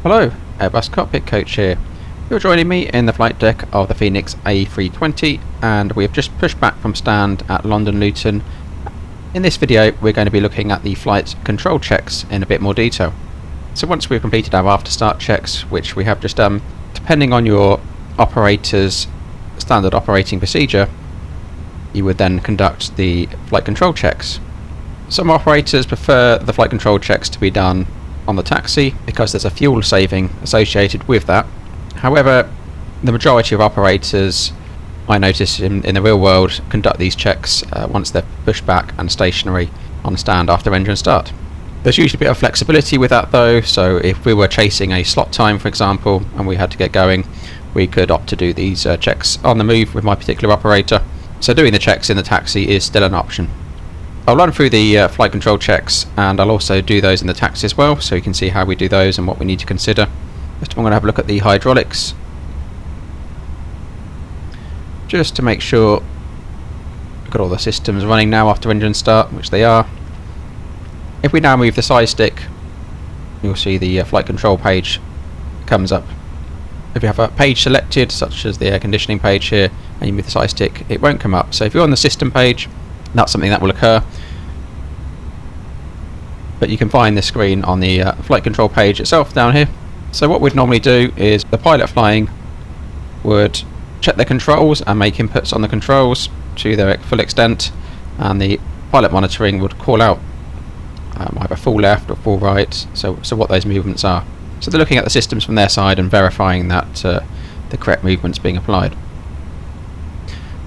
Hello, Airbus Cockpit Coach here. You're joining me in the flight deck of the Phoenix A320 and we have just pushed back from stand at London Luton. In this video we're going to be looking at the flight control checks in a bit more detail. So once we've completed our after start checks, which we have just done, depending on your operator's standard operating procedure, you would then conduct the flight control checks. Some operators prefer the flight control checks to be done on the taxi because there's a fuel saving associated with that. However, the majority of operators I notice in the real world conduct these checks once they're pushed back and stationary on stand after engine start. There's usually a bit of flexibility with that though, so if we were chasing a slot time for example and we had to get going, we could opt to do these checks on the move with my particular operator. So doing the checks in the taxi is still an option. I'll run through the flight control checks and I'll also do those in the taxi as well, so you can see how we do those and what we need to consider. First I'm going to have a look at the hydraulics, just to make sure we've got all the systems running now after engine start, which they are. If we now move the side stick, you'll see the flight control page comes up. If you have a page selected, such as the air conditioning page here, and you move the side stick, it won't come up. So if you're on the system page, that's something that will occur, but you can find this screen on the flight control page itself down here. So what we'd normally do is the pilot flying would check the controls and make inputs on the controls to their full extent, and the pilot monitoring would call out either full left or full right, so what those movements are. So they're looking at the systems from their side and verifying that the correct movement's being applied.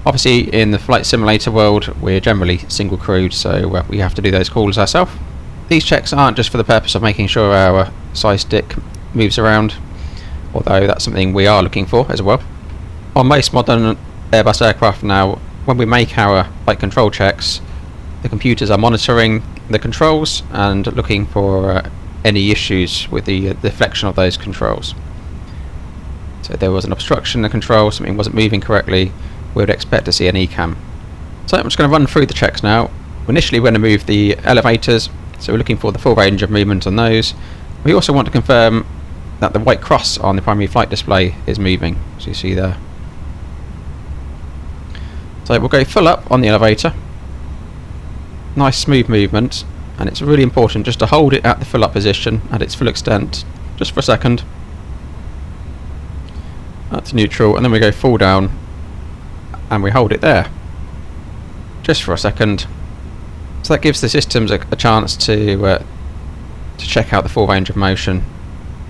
Obviously in the flight simulator world we're generally single crewed, so we have to do those calls ourselves. These checks aren't just for the purpose of making sure our side stick moves around, although that's something we are looking for as well. On most modern Airbus aircraft now, when we make our flight control checks, the computers are monitoring the controls and looking for any issues with the deflection of those controls. So if there was an obstruction in the control, something wasn't moving correctly, we would expect to see an ECAM. So I'm just going to run through the checks now. Initially we're going to move the elevators, so we're looking for the full range of movement on those. We also want to confirm that the white cross on the primary flight display is moving, as you see there. So we'll go full up on the elevator. Nice smooth movement, and it's really important just to hold it at the full up position at its full extent just for a second. That's neutral, and then we go full down and we hold it there just for a second. So that gives the systems a chance to check out the full range of motion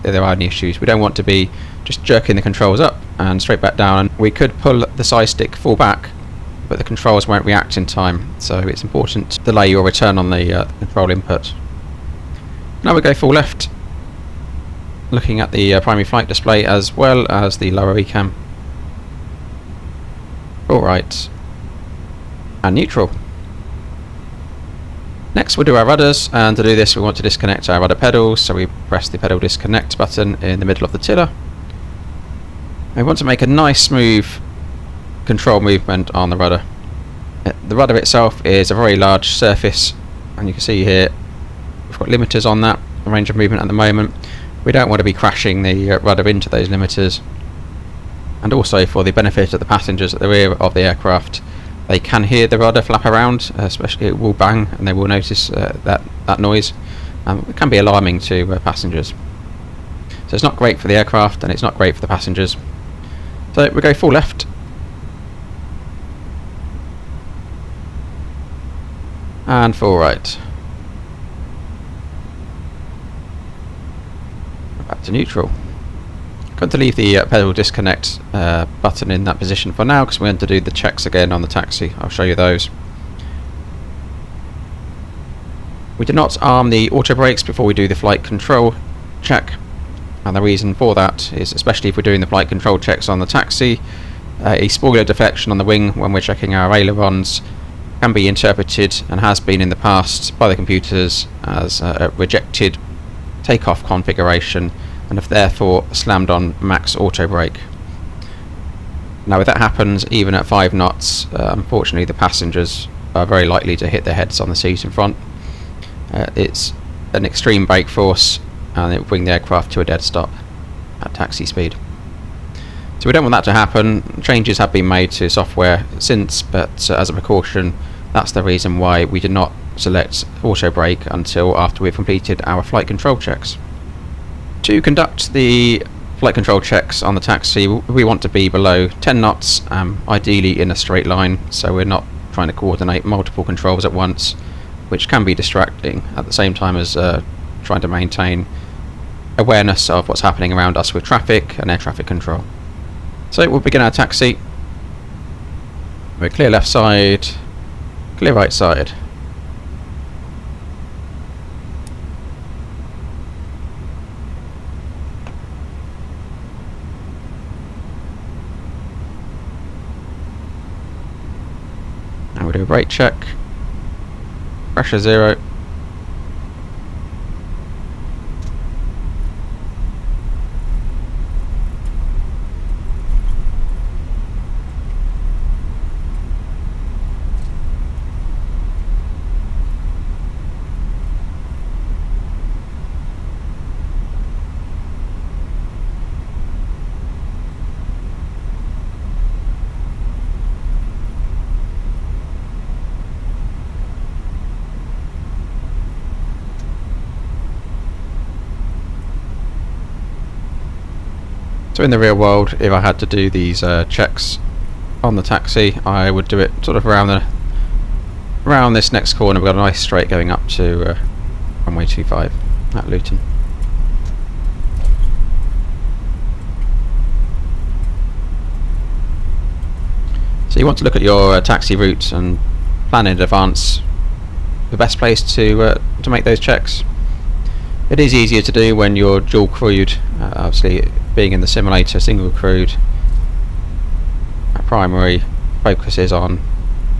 if there are any issues. We don't want to be just jerking the controls up and straight back down. We could pull the side stick full back, but the controls won't react in time, so it's important to delay your return on the control input. Now we go full left, looking at the primary flight display as well as the lower ECAM. All right, and neutral. Next we'll do our rudders, and to do this we want to disconnect our rudder pedals, so we press the pedal disconnect button in the middle of the tiller. And we want to make a nice smooth control movement on the rudder. The rudder itself is a very large surface, and you can see here we've got limiters on that range of movement at the moment. We don't want to be crashing the rudder into those limiters. And also for the benefit of the passengers at the rear of the aircraft, they can hear the rudder flap around, especially it will bang and they will notice that noise. It can be alarming to passengers. So it's not great for the aircraft and it's not great for the passengers. So we go full left. And full right. Back to neutral. I'm going to leave the pedal disconnect button in that position for now because we're going to do the checks again on the taxi. I'll show you those. We do not arm the auto brakes before we do the flight control check, and the reason for that is, especially if we're doing the flight control checks on the taxi, a spoiler deflection on the wing when we're checking our ailerons can be interpreted, and has been in the past, by the computers as a rejected takeoff configuration, and have therefore slammed on max auto brake. Now if that happens even at 5 knots, unfortunately the passengers are very likely to hit their heads on the seat in front. It's an extreme brake force, and it will bring the aircraft to a dead stop at taxi speed. So we don't want that to happen. Changes have been made to software since, but as a precaution, that's the reason why we did not select auto brake until after we've completed our flight control checks. To conduct the flight control checks on the taxi, we want to be below 10 knots, ideally in a straight line, so we're not trying to coordinate multiple controls at once, which can be distracting at the same time as trying to maintain awareness of what's happening around us with traffic and air traffic control. So we'll begin our taxi. We're clear left side, clear right side. Now we'll do a brake check. Pressure 0. So in the real world, if I had to do these checks on the taxi, I would do it sort of around this next corner. We've got a nice straight going up to runway 25 at Luton. So you want to look at your taxi route and plan in advance the best place to make those checks. It is easier to do when you're dual crewed. Obviously, being in the simulator, single crewed, our primary focus is on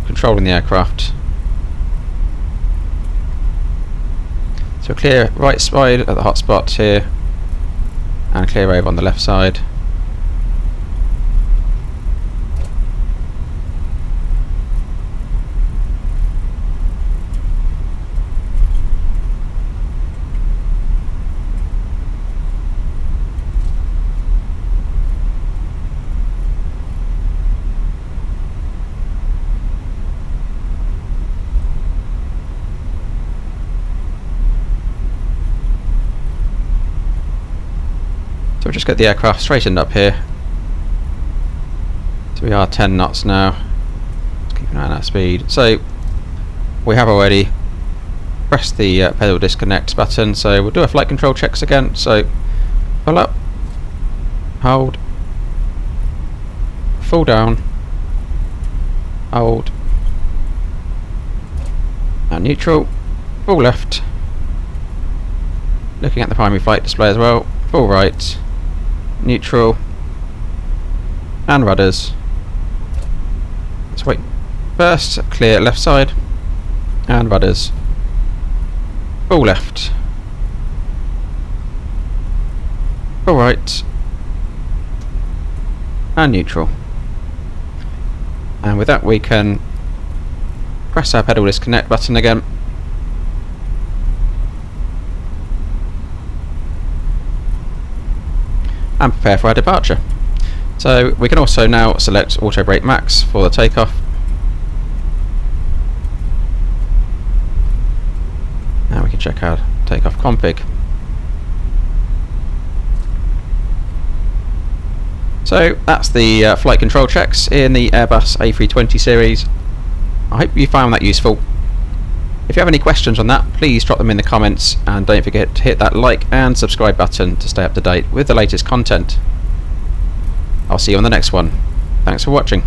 controlling the aircraft. So clear right side at the hotspot here, and clear over on the left side. So we'll just get the aircraft straightened up here. So we are 10 knots now. Let's keep an eye on our speed. So we have already pressed the pedal disconnect button, so we'll do our flight control checks again. So pull up, hold, full down, hold, and neutral, full left, looking at the primary flight display as well, full right, neutral, and rudders. Let's wait. First, clear left side, and rudders, full left, full right, and neutral. And with that we can press our pedal disconnect button again. And prepare for our departure. So we can also now select Auto Brake Max for the takeoff. Now we can check our takeoff config. So that's the flight control checks in the Airbus A320 series. I hope you found that useful. If you have any questions on that, please drop them in the comments, and don't forget to hit that like and subscribe button to stay up to date with the latest content. I'll see you on the next one. Thanks for watching.